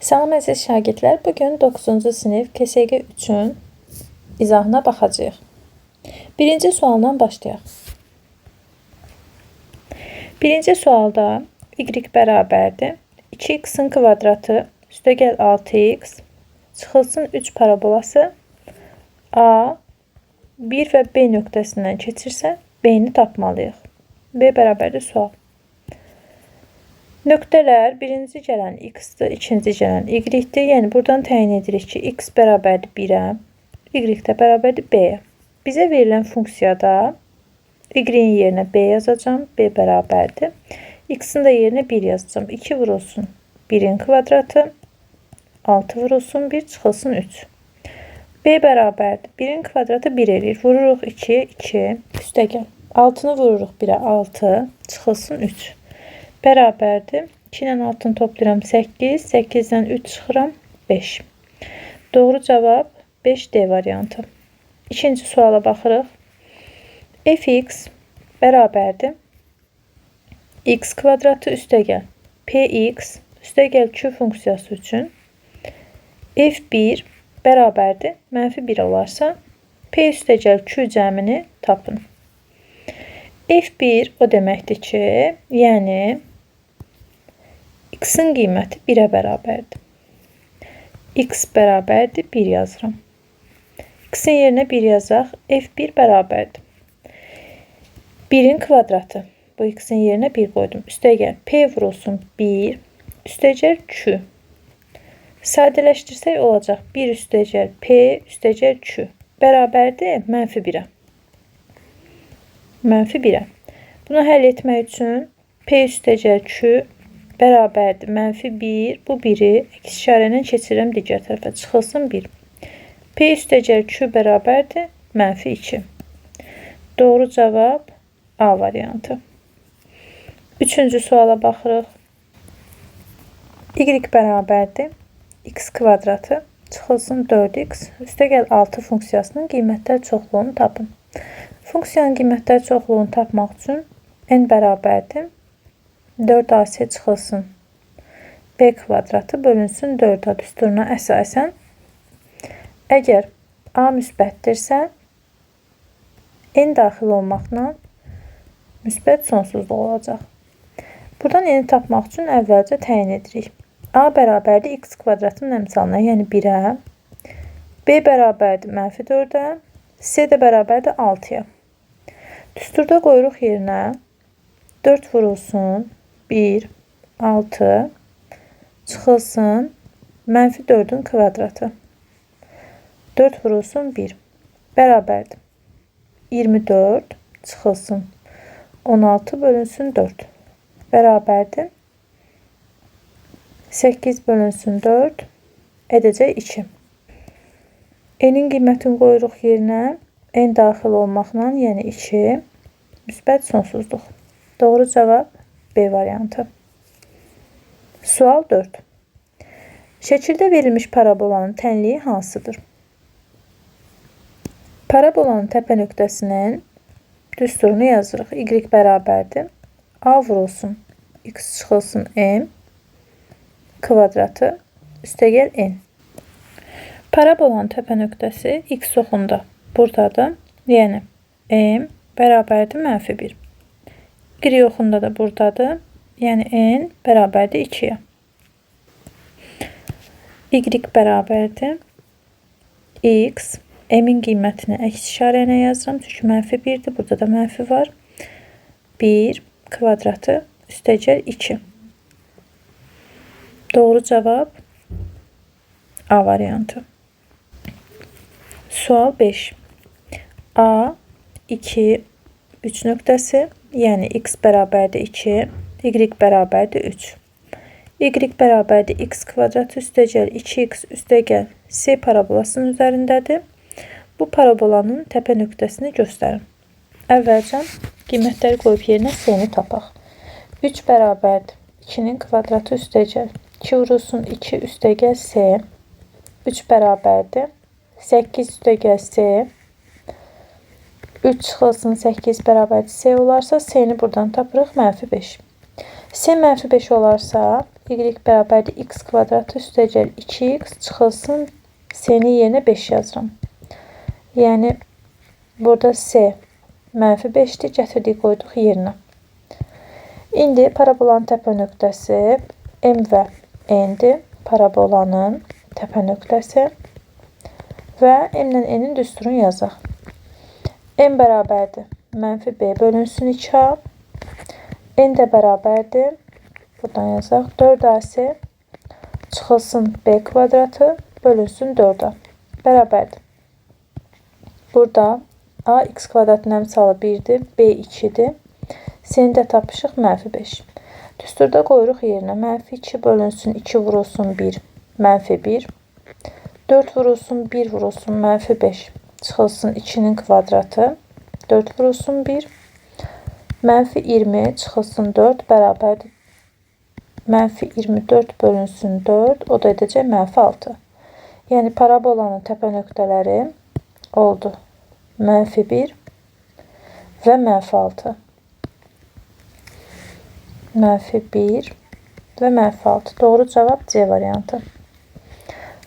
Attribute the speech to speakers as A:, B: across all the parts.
A: Salam əziz şagirdlər, bugün 9-cu sinif KSG 3-ün izahına baxacağıq. Birinci sualdan başlayaq. Birinci sualda y bərabərdir 2x-in kvadratı üstəgəl 6x çıxılsın 3 parabolası A 1 və B nöqtəsindən keçirsə B-ni tapmalıyıq. B bərabərdir sual. Nöqtələr birinci gələn x-dir, ikinci gələn y-dir. Yəni buradan təyin edirik ki, x bərabərdir 1-ə, y də bərabərdir b-yə. Bizə verilən funksiyada y-in yerinə b yazacağam, b bərabərdir. X-in də yerinə 1 yazacağam. 2 vurulsun 1-in kvadratı, 6 vurulsun 1 çıxılsın 3. B bərabərdir. 1-in kvadratı 1 eləyir. Vururuq 2'ye 2, üstəgəl. 6-nı vururuq 1'ə 6, çıxılsın 3. Bərabərdir. 2 ilə 6-nı toplayıram 8, 8-dən 3 çıxıram 5. Doğru cavab 5D variantı. İkinci suala baxırıq. Fx bərabərdir. X kvadratı üstəgəl Px üstəgəl Q funksiyası üçün F1 bərabərdir. -1 olarsa P üstəgəl Q cəmini tapın. F1 o deməkdir ki, yəni x-in qiyməti 1-ə bərabərdir. X bərabərdir 1 yazıram. X-in yerinə 1 yazaq. F1 bərabərdir. 1-in kvadratı. Bu x-in yerinə 1 qoydum. Üstəgəl P vurulsun 1, üstəgəl Q. Sadələşdirsək olacaq 1 üstəgəl P üstəgəl Q. Bərabərdir -1-ə. -1'ə. Bunu həll etmək üçün P üstəgəl Q bərabərdir -1. Bu 1'i əks işarə ilə keçirirəm digər tərəfə. Çıxılsın 1. P üstəgəl Q bərabərdir -2. Doğru cavab A variantı. Üçüncü suala baxırıq. Y bərabərdir x kvadratı çıxılsın 4x üstəgəl 6 funksiyasının qiymətlər çoxluğunu tapın. Funksiyanın qiymətlər çoxluğunu tapmaq üçün n bərabərdir 4ac çıxılsın b kvadratı bölünsün 4a düsturuna əsasən əgər a müsbətdirsə n daxil olmaqla müsbət sonsuzluq olacaq. Buradan n tapmaq üçün əvvəlcə təyin edirik. A bərabərdir x kvadratının əmsalına, yəni 1-ə, b bərabərdir -4-ə, c də bərabərdir 6-ya. Düsturda qoyuruq yerinə 4 vurulsun 1, 6, çıxılsın -4'ün kvadratı. 4 vurulsun 1, bərabərdir. 24 çıxılsın 16 bölünsün 4, bərabərdir. 8 bölünsün 4, edəcək 2. N'in qiymətini qoyuruq yerinə, n daxil olmaqla, yəni 2, müsbət sonsuzluq. Doğru cavab B variantı. Sual 4. Şəkildə verilmiş parabolanın tənliyi hansıdır? Parabolanın təpə nöqtəsinin düsturunu yazırıq. Y bərabərdir. A vurulsun x çıxılsın m kvadratı üstəgəl n. Parabolanın təpə nöqtəsi x oxunda buradadır. Yəni m bərabərdir -1. Y oxunda da buradadır. Yəni n bərabərdir 2-yə. Y bərabərdir x, m-in qiymətini əks işarə ilə yazıram. Çünki -1-dir. Burada da mənfi var. 1 kvadratı üstəgəl 2. Doğru cavab A variantı. Sual 5. A, 2, 3 nöqtəsi, yəni x bərabərdir 2, y bərabərdir 3. Y bərabərdir x kvadratı üstəgəl 2x üstəgəl c parabolasının üzərindədir. Bu parabolanın təpə nöqtəsini göstərin. Əvvəlcə qiymətləri qoyub yerinə c-ni tapaq. 3 bərabərdir 2-nin kvadratı üstəgəl 2 vurulsun 2 üstəgəl c. 3 bərabərdir 8 üstəgəl c. 3 çıxılsın 8 bərabərdir c olarsa c-ni buradan tapırıq -5. C -5 olarsa y bərabərdir x kvadratı üstəgəl 2x çıxılsın s-nin yerinə 5 yazıram. Yəni burada s -5-dir, gətirdik qoyduq yerinə. İndi parabolanın təpə nöqtəsi m və n-dir. Parabolanın təpə nöqtəsi və m-lə n-in düsturunu yazaq. M bərabərdir -b bölünsün 2a. N də bərabərdir. Buradan yazaq. 4ac çıxılsın b kvadratı bölünsün 4a. Bərabərdir. Burada a x kvadratın əmsalı 1-dir, b 2-dir. S-ni də tapışıq -5. Düsturda qoyuruq yerinə. -2 bölünsün 2 vurulsun 1, -1. 4 vurulsun 1 vurulsun -5. Çıxılsın 2-nin kvadratı. 4 vurulsun 1. -20 çıxılsın 4 bərabərdir. -24 bölünsün 4. O da edəcək -6. Yəni parabolanın təpə nöqtələri oldu. -1 və -6. -1 və -6. Doğru cavab C variantı.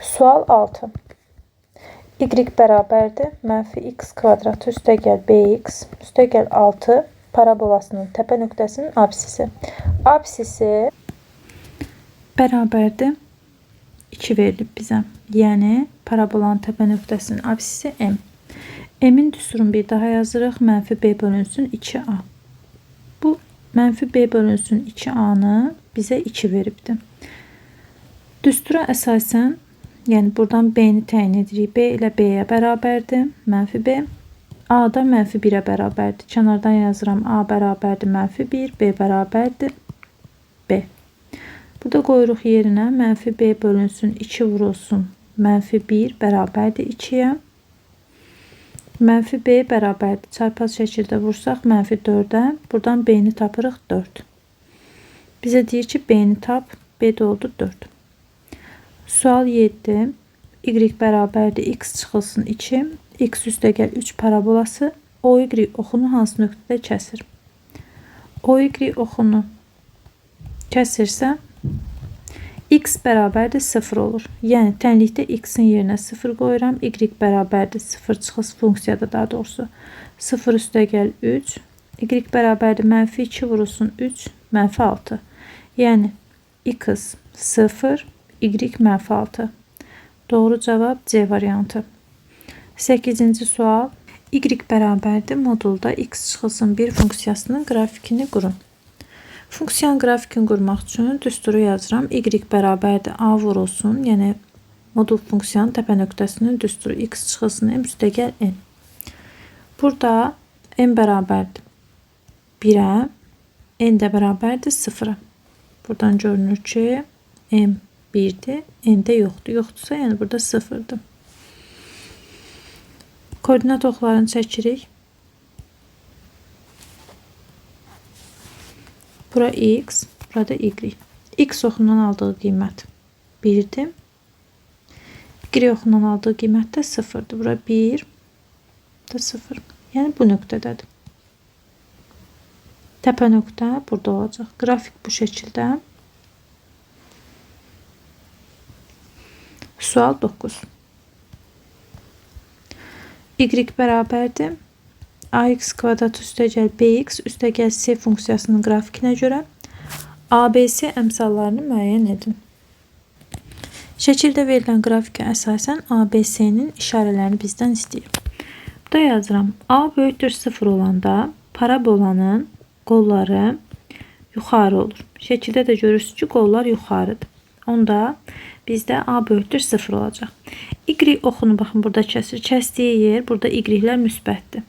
A: Sual 6. Y bərabərdir -x kvadratı üstəgəl bx üstəgəl 6 parabolasının təpə nöqtəsinin absisi. Absisi bərabərdir 2 verilib bizə. Yəni parabolanın təpə nöqtəsinin absisi m. M-in düsturunu bir daha yazırıq. -b bölünsün 2a. Bu -b bölünsün 2a-nı bizə 2 veribdir. Düstura əsasən, yəni buradan b-ni təyin edirik. B ilə b-yə bərabərdir. -b. A da -1-ə bərabərdir. Kənardan yazıram. A bərabərdir -1, b bərabərdir b. Burada qoyuruq yerinə -b bölünsün 2 vurulsun -1 bərabərdir 2-yə. -b bərabərdir. Çarpaz şəkildə vursaq -4-ə. Buradan b-ni tapırıq 4. Bizə deyir ki, b-ni tap. B də oldu 4. Sual 7. Y bərabərdir x çıxılsın 2. X üstəgəl 3 parabolası OY oxunu hansı nöqtədə kəsir? OY oxunu kəsirsə x bərabərdir 0 olur. Yəni tənlikdə x-in yerinə 0 qoyuram. Y bərabərdir 0 çıxılsın funksiyada daha doğrusu. 0 üstəgəl 3. Y bərabərdir -2 vurulsun 3 -6. Yəni x 0, y -6. Doğru cavab C variantı. 8-ci sual. Y bərabərdir modulda x çıxılsın 1 funksiyasının qrafikini qurun. Funksiyanın qrafikini qurmaq üçün düsturu yazıram. Y bərabərdir a vurulsun. Yəni modul funksiyanın təpə nöqtəsinin düsturu x çıxılsın m üstəgəl n. Burada m bərabərdir 1-ə, n də bərabərdir 0-a. Buradan görünür ki, m 1-dir, n də yoxdur. Yoxdursa, yəni burada 0-dır. Koordinat oxlarını çəkirik. Bura x, burada y. X oxundan aldığı qiymət 1-dir. Y oxundan aldığı qiymət də 0-dır. Bura 1, da 0. Yəni bu nöqtədədir. Təpə nöqtə burada olacaq. Qrafik bu şəkildə. Sual 9. Y bərabərdir ax kvadrat üstəgəl bx üstəgəl c funksiyasının qrafikinə görə ABC əmsallarını müəyyən edin. Şəkildə verilən qrafikə əsasən ABC-nin işarələrini bizdən istəyir. Burada yazıram. A böyükdür 0 olanda parabolanın qolları yuxarı olur. Şəkildə də görürsünüz ki, qollar yuxarıdır. Onda bizdə A böyükdür 0 olacaq. Y oxunu baxın burada kəsir. Kəsdiyi yer burada y-lər müsbətdir.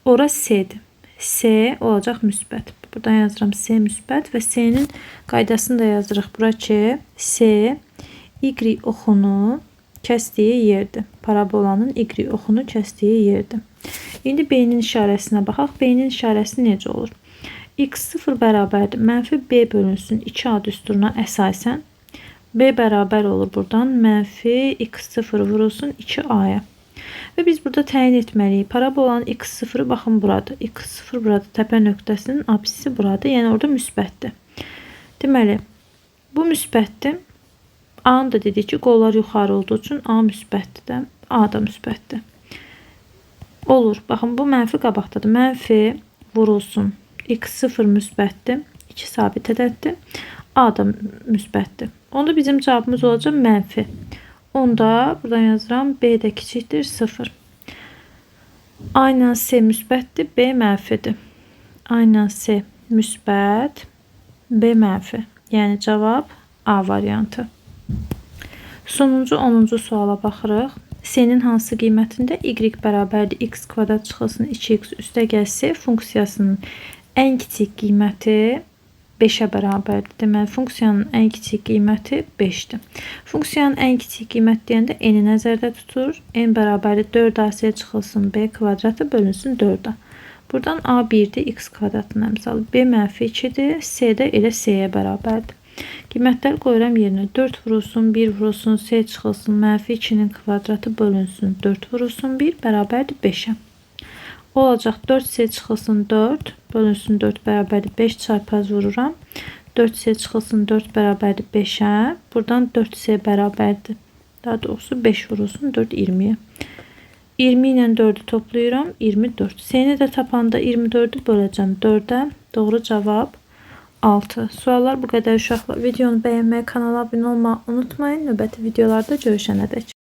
A: Ora C-dir. C olacaq müsbət. Buradan yazıram C müsbət və C-nin qaydasını da yazırıq. Bura ki, C Y oxunu kəsdiyi yerdir. Parabolanın Y oxunu kəsdiyi yerdir. İndi B-nin işarəsinə baxaq. B-nin işarəsi necə olur? X0 bərabərdir. Mənfi B bölünsün 2A düsturuna əsasən. B bərabər olur buradan. Mənfi X0 vurulsun 2A'ya. Və biz burada təyin etməliyik. Parabolanın X0 baxın buradır. X0 burada təpə nöqtəsinin apsisi buradır. Yəni orada müsbətdir. Deməli, Bu müsbətdir. A-nı da dedik ki, qollar yuxarı olduğu üçün A müsbətdir də, A da müsbətdir. Olur. Baxın, bu mənfi qabaqdadır. Mənfi vurulsun. X0 müsbətdir. 2 sabit ədəddir. A da müsbətdir. Onda bizim cavabımız olacaq mənfi. Onda buradan yazıram. B də kiçikdir 0. A ilə C müsbətdir. B mənfidir. A ilə C müsbət. B mənfi. Yəni cavab A variantı. Sonuncu 10-cu suala baxırıq. C-nin hansı qiymətində y bərabərdir x kvadrat çıxılsın 2x üstə gəl C funksiyasının ən kiçik qiyməti 5-ə bərabərdir. Deməli, funksiyanın ən kiçik qiyməti 5-dir. Funksiyanın ən kiçik qiymət deyəndə n-i nəzərdə tutur. N bərabərdir 4ac çıxılsın b kvadratı bölünsün 4-ə. Buradan a 1-dir, x kvadratın əmsalı. B mənfi 2-dir, c də elə c-yə bərabərdir. Qiymətləri qoyuram yerinə. 4 vurulsun, 1 vurulsun, c çıxılsın, mənfi 2-nin kvadratı bölünsün 4 vurulsun 1 bərabərdir 5-ə. Olacaq 4c çıxılsın 4 bölünsün 4 bərabərdir 5 çarpaz vururam. 4c çıxılsın 4 bərabərdir 5-ə. Buradan 4c bərabərdir. Daha doğrusu 5 vurulsun 4 20-yə. 20 ilə 4'ü toplayıram 24. C-ni də tapanda 24'ü böləcəm 4'ə. Doğru cavab 6. Suallar bu qədər uşaqlar. Videonu bəyənməyi, kanala abunə olmağı unutmayın. Növbəti videolarda görüşənədək.